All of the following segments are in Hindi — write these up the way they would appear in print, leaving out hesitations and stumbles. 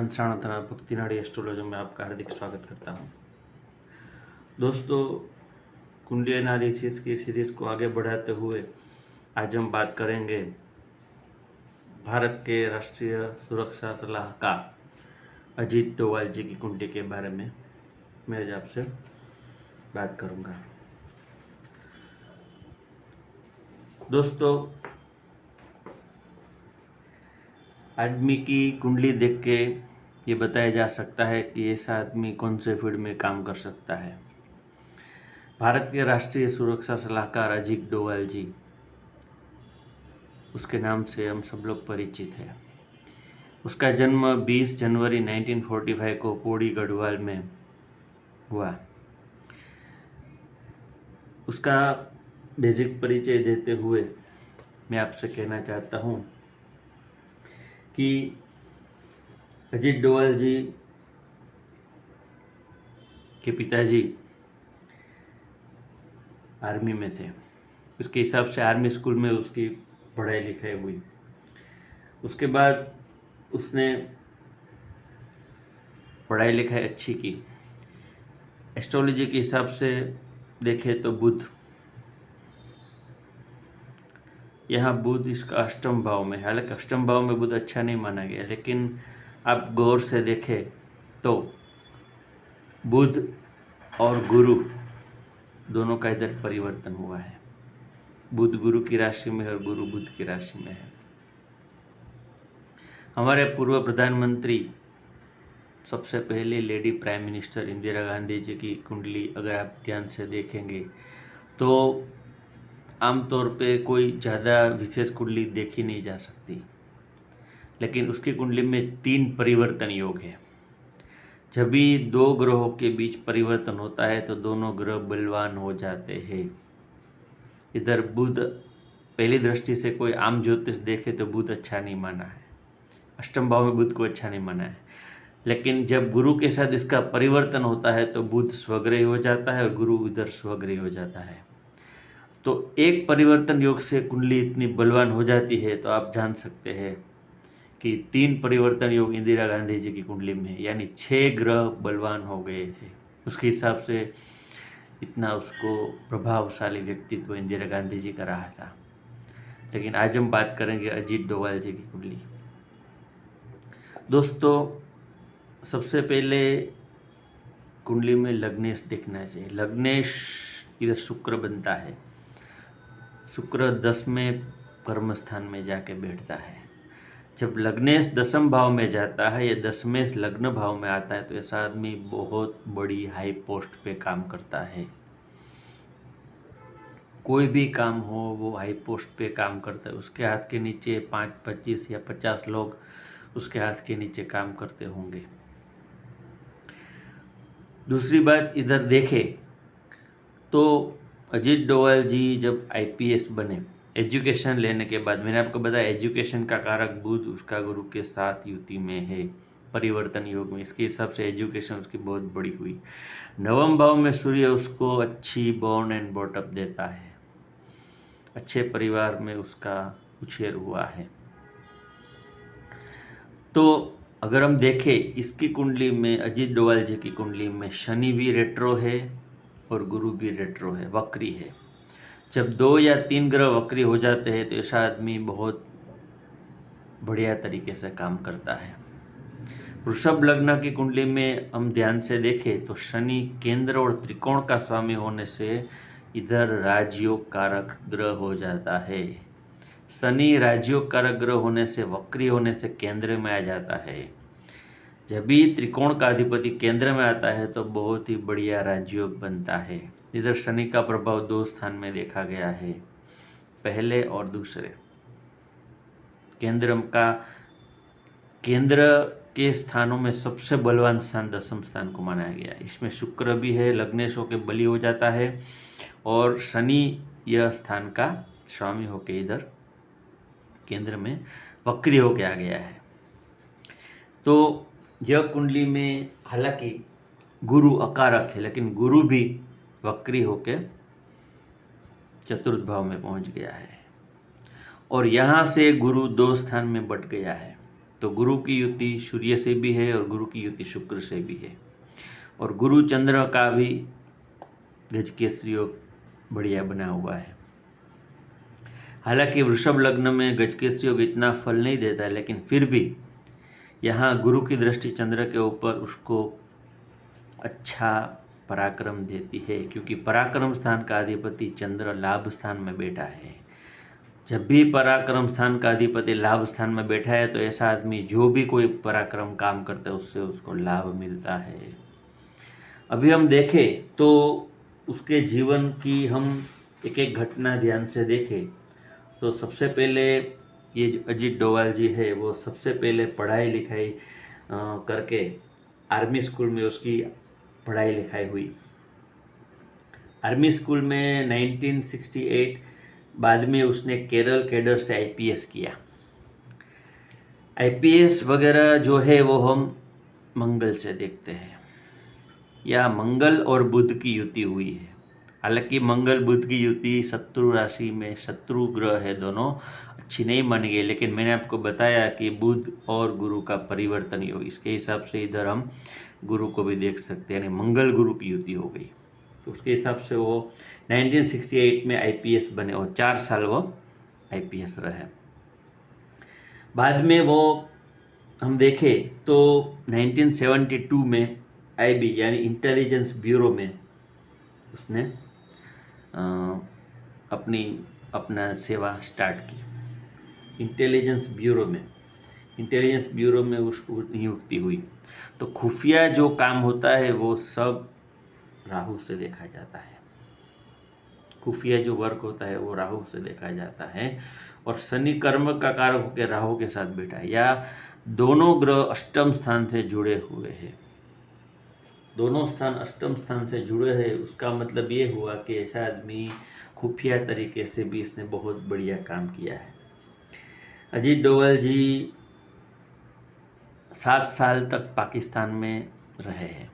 सनातन भक्ति नाड़ी एस्ट्रोलॉजी में आपका हार्दिक स्वागत करता हूं। दोस्तों, कुंडली एनालिसिस की सीरीज को आगे बढ़ाते हुए आज हम बात करेंगे भारत के राष्ट्रीय सुरक्षा सलाहकार अजीत डोवाल जी की कुंडली के बारे में मैं आज आपसे बात करूंगा। दोस्तों, आदमी की कुंडली देख के ये बताया जा सकता है कि ऐसा आदमी कौन से फील्ड में काम कर सकता है। भारत के राष्ट्रीय सुरक्षा सलाहकार अजीत डोवाल जी, उसके नाम से हम सब लोग परिचित हैं। उसका जन्म 20 जनवरी 1945 को पौड़ी गढ़वाल में हुआ। उसका बेसिक परिचय देते हुए मैं आपसे कहना चाहता हूँ कि अजीत डोवाल जी के पिताजी आर्मी में थे। उसके हिसाब से आर्मी स्कूल में उसकी पढ़ाई लिखाई हुई। उसके बाद उसने पढ़ाई लिखाई अच्छी की। एस्ट्रोलॉजी के हिसाब से देखें तो बुध, यहाँ बुध इसका अष्टम भाव में है। हालांकि अष्टम भाव में बुध अच्छा नहीं माना गया, लेकिन आप गौर से देखें तो बुध और गुरु दोनों का इधर परिवर्तन हुआ है। बुध गुरु की राशि में है और गुरु बुध की राशि में है। हमारे पूर्व प्रधानमंत्री, सबसे पहले lady prime minister Indira Gandhi ji की कुंडली अगर आप ध्यान से देखेंगे तो आमतौर पे कोई ज़्यादा विशेष कुंडली देखी नहीं जा सकती, लेकिन उसकी कुंडली में 3 परिवर्तन योग है। जब भी 2 ग्रहों के बीच परिवर्तन होता है तो दोनों ग्रह बलवान हो जाते हैं। इधर बुध, पहली दृष्टि से कोई आम ज्योतिष देखे तो बुध अच्छा नहीं माना है, अष्टम भाव में बुध को अच्छा नहीं माना है। लेकिन जब गुरु के साथ इसका परिवर्तन होता है तो बुध स्वग्रही हो जाता है और गुरु इधर स्वग्रही हो जाता है। तो एक परिवर्तन योग से कुंडली इतनी बलवान हो जाती है, तो आप जान सकते हैं कि 3 परिवर्तन योग इंदिरा गांधी जी की कुंडली में है, यानी 6 ग्रह बलवान हो गए थे। उसके हिसाब से इतना उसको प्रभावशाली व्यक्तित्व इंदिरा गांधी जी का रहा था। लेकिन आज हम बात करेंगे अजीत डोवाल जी की कुंडली। दोस्तों, सबसे पहले कुंडली में लग्नेश देखना चाहिए। लग्नेश इधर शुक्र बनता है। शुक्र 10वें कर्म स्थान में जाके बैठता है। जब लग्नेश 10म भाव में जाता है या 10वें लग्न भाव में आता है तो ऐसा आदमी बहुत बड़ी हाई पोस्ट पे काम करता है। कोई भी काम हो वो हाई पोस्ट पे काम करता है। उसके हाथ के नीचे 5, 25 या 50 लोग उसके हाथ के नीचे काम करते होंगे। दूसरी बात, इधर देखें तो अजीत डोवाल जी जब आईपीएस बने, एजुकेशन लेने के बाद, मैंने आपको बताया एजुकेशन का कारक बुध उसका गुरु के साथ युति में है, परिवर्तन योग में। इसके हिसाब से एजुकेशन उसकी बहुत बड़ी हुई। 9वें भाव में सूर्य उसको अच्छी बॉर्न एंड बॉटअप देता है। अच्छे परिवार में उसका उछेर हुआ है। तो अगर हम देखें इसकी कुंडली में, अजीत डोवाल जी की कुंडली में शनि भी रेट्रो है और गुरु भी रेट्रो है, वक्री है। जब 2 या 3 ग्रह वक्री हो जाते हैं तो ऐसा आदमी बहुत बढ़िया तरीके से काम करता है। वृषभ लग्न की कुंडली में हम ध्यान से देखें तो शनि केंद्र और त्रिकोण का स्वामी होने से इधर राजयोग कारक ग्रह हो जाता है। शनि राजयोग कारक ग्रह होने से, वक्री होने से केंद्र में आ जाता है। जब भी त्रिकोण का अधिपति केंद्र में आता है तो बहुत ही बढ़िया राजयोग बनता है। इधर शनि का प्रभाव 2 स्थान में देखा गया है, पहले और दूसरे। केंद्र के स्थानों में सबसे बलवान स्थान 10म स्थान को माना गया। इसमें शुक्र भी है, लग्नेश होकर बली हो जाता है और शनि यह स्थान का स्वामी होकर इधर केंद्र में वक्री होके आ गया है। तो यह कुंडली में हालांकि गुरु अकारक है, लेकिन गुरु भी वक्री होके चतुर्थ भाव में पहुंच गया है और यहाँ से गुरु 2 स्थान में बट गया है। तो गुरु की युति सूर्य से भी है और गुरु की युति शुक्र से भी है, और गुरु चंद्र का भी गजकेसरी योग बढ़िया बना हुआ है। हालांकि वृषभ लग्न में गजकेसरी योग इतना फल नहीं देता, लेकिन फिर भी यहाँ गुरु की दृष्टि चंद्र के ऊपर उसको अच्छा पराक्रम देती है, क्योंकि पराक्रम स्थान का अधिपति चंद्र लाभ स्थान में बैठा है। जब भी पराक्रम स्थान का अधिपति लाभ स्थान में बैठा है तो ऐसा आदमी जो भी कोई पराक्रम काम करता है उससे उसको लाभ मिलता है। अभी हम देखें तो उसके जीवन की हम एक एक घटना ध्यान से देखें तो सबसे पहले ये जो अजीत डोभाल जी है वो सबसे पहले पढ़ाई लिखाई करके आर्मी स्कूल में उसकी पढ़ाई लिखाई हुई। आर्मी स्कूल में 1968, बाद में उसने केरल कैडर से आईपीएस किया। आईपीएस वगैरह जो है वो हम मंगल से देखते हैं, या मंगल और बुध की युति हुई है। हालांकि मंगल बुध की युति शत्रु राशि में शत्रु ग्रह है, दोनों अच्छी नहीं मानी गई, लेकिन मैंने आपको बताया कि बुध और गुरु का परिवर्तन योग, इसके हिसाब से इधर हम गुरु को भी देख सकते हैं, यानी मंगल गुरु की युति हो गई। तो उसके हिसाब से वो 1968 में आईपीएस बने और 4 साल वो आईपीएस रहे। बाद में वो हम देखें तो 1972 में आईबी यानी इंटेलिजेंस ब्यूरो में उसने अपना सेवा स्टार्ट की। इंटेलिजेंस ब्यूरो में उसको नियुक्ति हुई। तो खुफिया जो काम होता है वो सब राहु से देखा जाता है। खुफिया जो वर्क होता है वो राहु से देखा जाता है, और शनि कर्म का कारक होकर राहु के साथ बैठा है, या दोनों ग्रह अष्टम स्थान से जुड़े हुए हैं। दोनों स्थान अष्टम स्थान से जुड़े हैं, उसका मतलब ये हुआ कि ऐसा आदमी खुफिया तरीके से भी इसने बहुत बढ़िया काम किया है। अजीत डोभाल जी 7 साल तक पाकिस्तान में रहे हैं।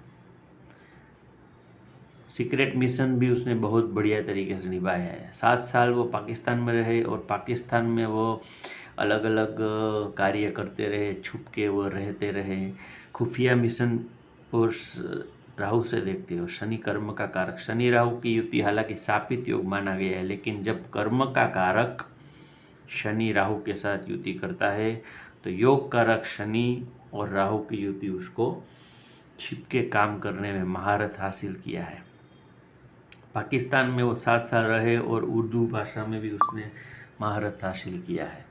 सीक्रेट मिशन भी उसने बहुत बढ़िया तरीके से निभाया है। 7 साल वो पाकिस्तान में रहे और पाकिस्तान में वो अलग अलग कार्य करते रहे, छुप के वो रहते रहे। खुफिया मिशन और राहु से देखते हो, शनि कर्म का कारक, शनि राहु की युति हालांकि शापित योग माना गया है, लेकिन जब कर्म का कारक शनि राहु के साथ युति करता है तो योग कारक शनि और राहु की युति उसको छिप के काम करने में महारत हासिल किया है। पाकिस्तान में वो 7 साल रहे और उर्दू भाषा में भी उसने महारत हासिल किया है।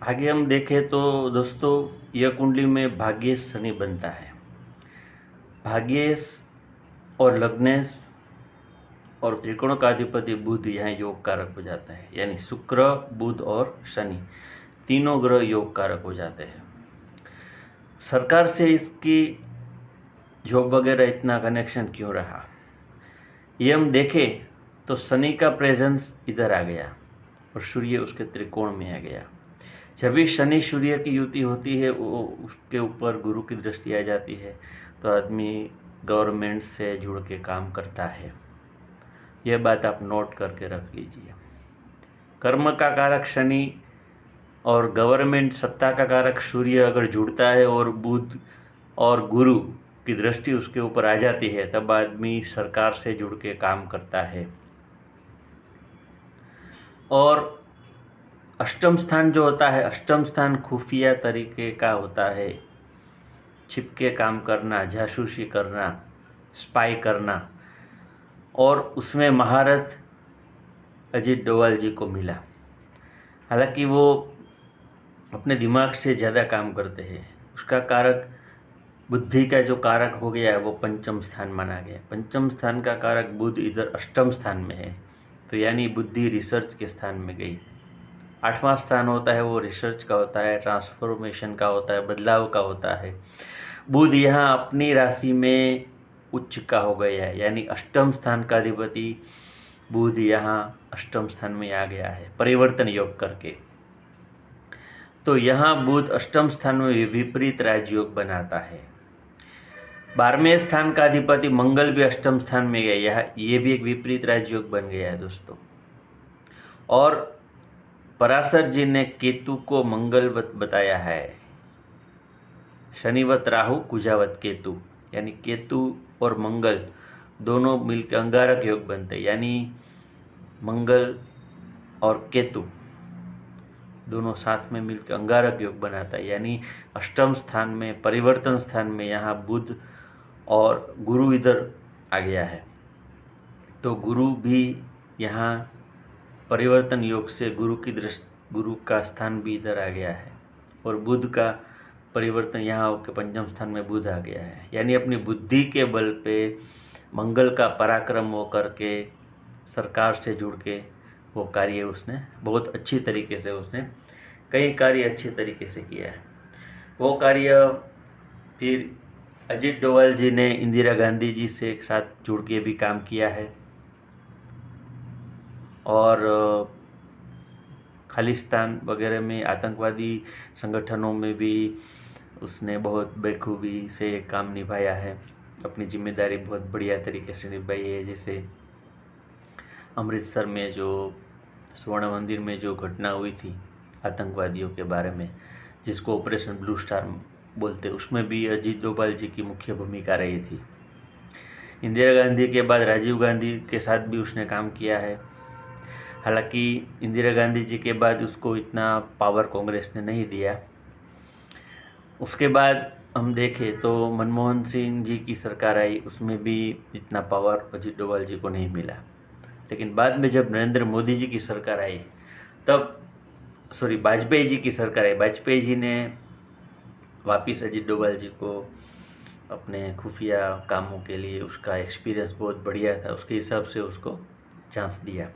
आगे हम देखें तो दोस्तों यह कुंडली में भाग्येश शनि बनता है। भाग्येश और लग्नेश और त्रिकोण का अधिपति बुध यहाँ योग कारक हो जाता है, यानी शुक्र बुध और शनि तीनों ग्रह योग कारक हो जाते हैं। सरकार से इसकी जॉब वगैरह इतना कनेक्शन क्यों रहा, ये हम देखें तो शनि का प्रेजेंस इधर आ गया और सूर्य उसके त्रिकोण में आ गया। जब भी शनि सूर्य की युति होती है वो उसके ऊपर गुरु की दृष्टि आ जाती है, तो आदमी गवर्नमेंट से जुड़ के काम करता है। यह बात आप नोट करके रख लीजिए। कर्म का कारक शनि और गवर्नमेंट सत्ता का कारक सूर्य अगर जुड़ता है और बुध और गुरु की दृष्टि उसके ऊपर आ जाती है, तब आदमी सरकार से जुड़ के काम करता है। और अष्टम स्थान जो होता है, अष्टम स्थान खुफिया तरीके का होता है, छिपके काम करना, जासूसी करना, स्पाई करना, और उसमें महारत अजीत डोभाल जी को मिला। हालांकि वो अपने दिमाग से ज़्यादा काम करते हैं। उसका कारक बुद्धि का जो कारक हो गया है वो पंचम स्थान माना गया। पंचम स्थान का कारक बुध इधर अष्टम स्थान में है, तो यानी बुद्धि रिसर्च के स्थान में गई। 8वां स्थान होता है वो रिसर्च का होता है, ट्रांसफॉर्मेशन का होता है, बदलाव का होता है। बुध यहाँ अपनी राशि में उच्च का हो गया है, यानी अष्टम स्थान का अधिपति बुध यहाँ अष्टम स्थान में आ गया है परिवर्तन योग करके। तो यहाँ बुध अष्टम स्थान में विपरीत राजयोग बनाता है। 12वें स्थान का अधिपति मंगल भी अष्टम स्थान में गया, यह ये भी एक विपरीत राजयोग बन गया है दोस्तों। और पराशर जी ने केतु को मंगलवत बताया है, शनिवत राहु कुजावत केतु, यानी केतु और मंगल दोनों मिलकर अंगारक योग बनते हैं, यानी मंगल और केतु दोनों साथ में मिलकर अंगारक योग बनाता है, यानी अष्टम स्थान में परिवर्तन स्थान में यहाँ बुध और गुरु इधर आ गया है। तो गुरु भी यहाँ परिवर्तन योग से गुरु का स्थान भी इधर आ गया है, और बुध का परिवर्तन यहाँ होकर पंचम स्थान में बुध आ गया है, यानी अपनी बुद्धि के बल पे मंगल का पराक्रम हो करके सरकार से जुड़ के वो कार्य उसने बहुत अच्छी तरीके से उसने कई कार्य अच्छे तरीके से किया है। वो कार्य फिर अजीत डोभाल जी ने इंदिरा गांधी जी से एक साथ जुड़ के भी काम किया है, और खालिस्तान वगैरह में आतंकवादी संगठनों में भी उसने बहुत बखूबी से काम निभाया है, अपनी जिम्मेदारी बहुत बढ़िया तरीके से निभाई है। जैसे अमृतसर में जो स्वर्ण मंदिर में जो घटना हुई थी आतंकवादियों के बारे में, जिसको ऑपरेशन ब्लू स्टार बोलते, उसमें भी अजीत डोभाल जी की मुख्य भूमिका रही थी। इंदिरा गांधी के बाद राजीव गांधी के साथ भी उसने काम किया है। हालांकि इंदिरा गांधी जी के बाद उसको इतना पावर कांग्रेस ने नहीं दिया। उसके बाद हम देखें तो मनमोहन सिंह जी की सरकार आई, उसमें भी इतना पावर अजीत डोभाल जी को नहीं मिला। लेकिन बाद में जब नरेंद्र मोदी जी की सरकार आई वाजपेयी जी की सरकार आई, वाजपेयी जी ने वापिस अजीत डोभाल जी को अपने खुफिया कामों के लिए, उसका एक्सपीरियंस बहुत बढ़िया था, उसके हिसाब से उसको चांस दिया।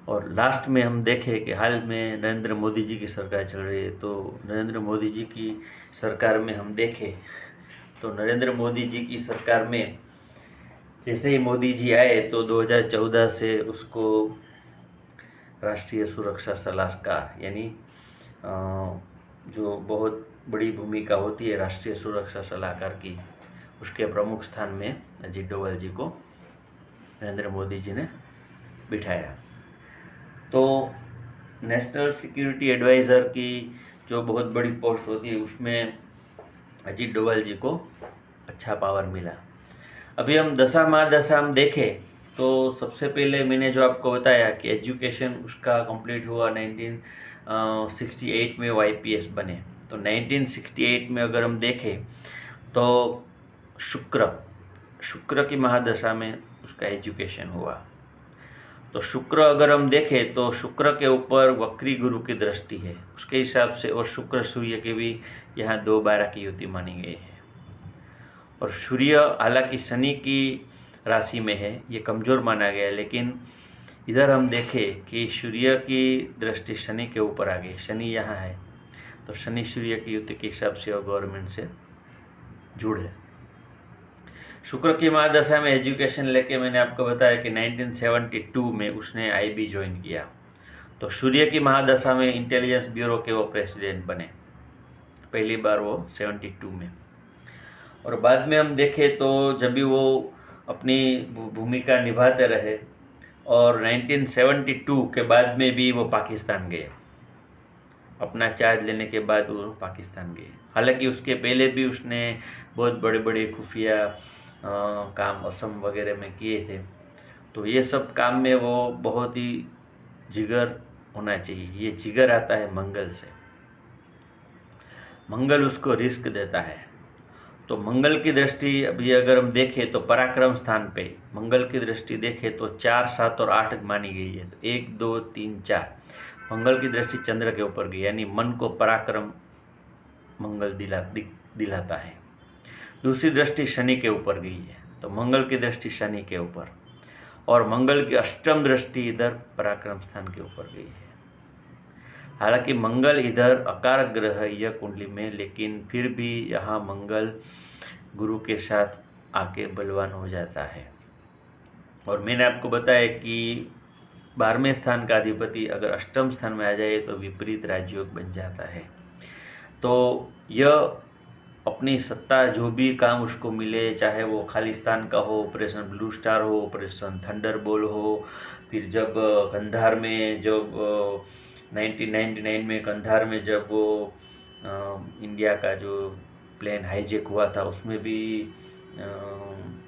और लास्ट में हम देखें कि हाल में नरेंद्र मोदी जी की सरकार चल रही है, तो नरेंद्र मोदी जी की सरकार में हम देखें तो नरेंद्र मोदी जी की सरकार में जैसे ही मोदी जी आए तो 2014 से उसको राष्ट्रीय सुरक्षा सलाहकार, यानी जो बहुत बड़ी भूमिका होती है राष्ट्रीय सुरक्षा सलाहकार की, उसके प्रमुख स्थान में अजीत डोभाल जी को नरेंद्र मोदी जी ने बिठाया। तो नेशनल सिक्योरिटी एडवाइज़र की जो बहुत बड़ी पोस्ट होती है उसमें अजीत डोभाल जी को अच्छा पावर मिला। अभी हम दशा महादशा हम देखें तो सबसे पहले मैंने जो आपको बताया कि एजुकेशन उसका कंप्लीट हुआ 1968 में वो IPS बने। तो 1968 में अगर हम देखें तो शुक्र की महादशा में उसका एजुकेशन हुआ। तो शुक्र अगर हम देखें तो शुक्र के ऊपर वक्री गुरु की दृष्टि है उसके हिसाब से, और शुक्र सूर्य के भी यहाँ 2-12 की युति मानी गई है। और सूर्य हालांकि शनि की राशि में है, ये कमज़ोर माना गया है, लेकिन इधर हम देखें कि सूर्य की दृष्टि शनि के ऊपर आ गई, शनि यहाँ है, तो शनि सूर्य की युति के हिसाब से वो गवर्नमेंट से जुड़े। शुक्र की महादशा में एजुकेशन लेके मैंने आपको बताया कि 1972 में उसने IB ज्वाइन किया। तो सूर्य की महादशा में इंटेलिजेंस ब्यूरो के वो प्रेसिडेंट बने पहली बार, वो 72 में। और बाद में हम देखें तो जब भी वो अपनी भूमिका निभाते रहे, और 1972 के बाद में भी वो पाकिस्तान गए, अपना चार्ज लेने के बाद वो पाकिस्तान गए। हालांकि उसके पहले भी उसने बहुत बड़े बड़े खुफिया काम असम वगैरह में किए थे। तो ये सब काम में वो बहुत ही जिगर होना चाहिए, ये जिगर आता है मंगल से, मंगल उसको रिस्क देता है। तो मंगल की दृष्टि अभी अगर हम देखें तो पराक्रम स्थान पे मंगल की दृष्टि देखें तो 4, 7 और 8 मानी गई है। तो 1, 2, 3, 4 मंगल की दृष्टि चंद्र के ऊपर गई, यानी मन को पराक्रम मंगल दिलाता है। दूसरी दृष्टि शनि के ऊपर गई है, तो मंगल की दृष्टि शनि के ऊपर, और मंगल की अष्टम दृष्टि इधर पराक्रम स्थान के ऊपर गई है। हालांकि मंगल इधर अकारक ग्रह है यह कुंडली में, लेकिन फिर भी यहाँ मंगल गुरु के साथ आके बलवान हो जाता है। और मैंने आपको बताया कि 12वें स्थान का अधिपति अगर अष्टम स्थान में आ जाए तो विपरीत राजयोग बन जाता है। तो यह अपनी सत्ता जो भी काम उसको मिले, चाहे वो खालिस्तान का हो, ऑपरेशन ब्लू स्टार हो, ऑपरेशन थंडरबोल्ट हो, फिर जब कंधार में जब 1999 में कंधार में जब वो इंडिया का जो प्लेन हाईजैक हुआ था, उसमें भी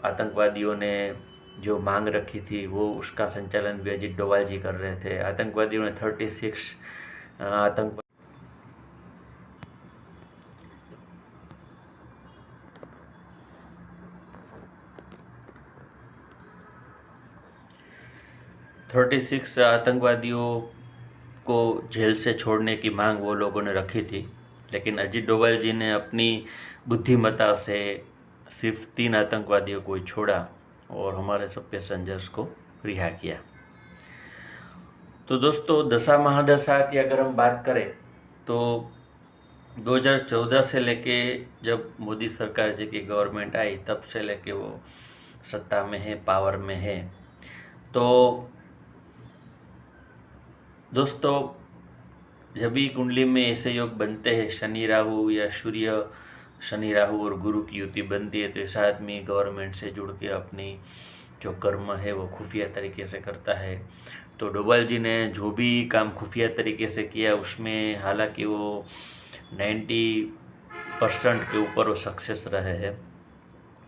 आतंकवादियों ने जो मांग रखी थी वो उसका संचालन भी अजीत डोभाल जी कर रहे थे। आतंकवादियों ने 36 आतंक 36 आतंकवादियों को जेल से छोड़ने की मांग वो लोगों ने रखी थी, लेकिन अजीत डोभाल जी ने अपनी बुद्धिमत्ता से सिर्फ 3 आतंकवादियों को ही छोड़ा और हमारे सब पैसेंजर्स को रिहा किया। तो दोस्तों, दशा महादशा की अगर हम बात करें तो 2014 से लेके जब मोदी सरकार जी की गवर्नमेंट आई तब से लेके वो सत्ता में है, पावर में है। तो दोस्तों, जब भी कुंडली में ऐसे योग बनते हैं, शनि राहु या सूर्य शनि राहु और गुरु की युति बनती है, तो ऐसा आदमी गवर्नमेंट से जुड़ के अपनी जो कर्म है वो खुफिया तरीके से करता है। तो डोभाल जी ने जो भी काम खुफिया तरीके से किया उसमें हालांकि वो 90% के ऊपर वो सक्सेस रहे हैं,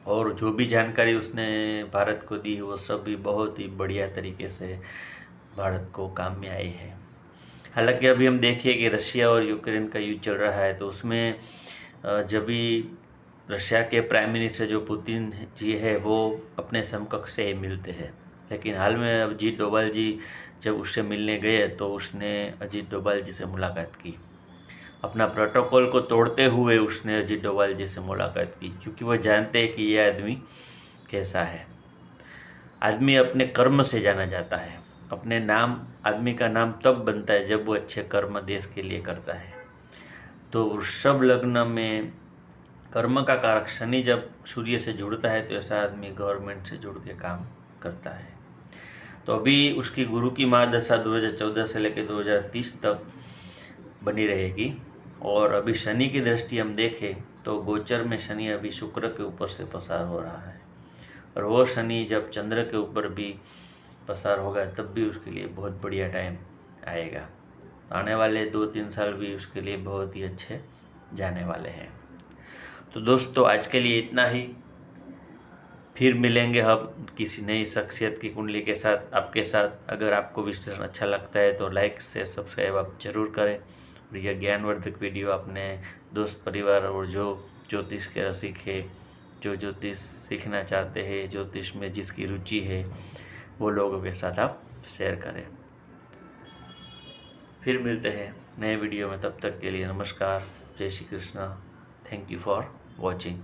और जो भी जानकारी उसने भारत को दी वो सब भी बहुत ही बढ़िया तरीके से भारत को काम में आई है। हालांकि अभी हम देखिए कि रशिया और यूक्रेन का युद्ध चल रहा है, तो उसमें जब भी रशिया के प्राइम मिनिस्टर जो पुतिन जी है वो अपने समकक्ष से ही मिलते हैं, लेकिन हाल में अजीत डोभाल जी जब उससे मिलने गए तो उसने अजीत डोभाल जी से मुलाकात की। अपना प्रोटोकॉल को तोड़ते हुए उसने अजीत डोभाल जी से मुलाकात की, क्योंकि वह जानते हैं कि यह आदमी कैसा है। आदमी अपने कर्म से जाना जाता है। अपने नाम आदमी का नाम तब बनता है जब वो अच्छे कर्म देश के लिए करता है। तो वृषभ लग्न में कर्म का कारक शनि जब सूर्य से जुड़ता है तो ऐसा आदमी गवर्नमेंट से जुड़ के काम करता है। तो अभी उसकी गुरु की महादशा 2014 से लेकर 2030 तक बनी रहेगी। और अभी शनि की दृष्टि हम देखें तो गोचर में शनि अभी शुक्र के ऊपर से पसार हो रहा है, और वो शनि जब चंद्र के ऊपर भी पसार होगा तब भी उसके लिए बहुत बढ़िया टाइम आएगा। आने वाले 2-3 साल भी उसके लिए बहुत ही अच्छे जाने वाले हैं। तो दोस्तों, आज के लिए इतना ही। फिर मिलेंगे हम किसी नई शख्सियत की कुंडली के साथ, आपके साथ। अगर आपको विश्लेषण अच्छा लगता है तो लाइक शेयर सब्सक्राइब आप जरूर करें, और यह ज्ञानवर्धक वीडियो अपने दोस्त परिवार और जो ज्योतिष के रसिक है, जो ज्योतिष सीखना चाहते हैं, ज्योतिष में जिसकी रुचि है, वो लोगों के साथ आप शेयर करें। फिर मिलते हैं नए वीडियो में, तब तक के लिए नमस्कार, जय Shri Krishna. Thank you for watching.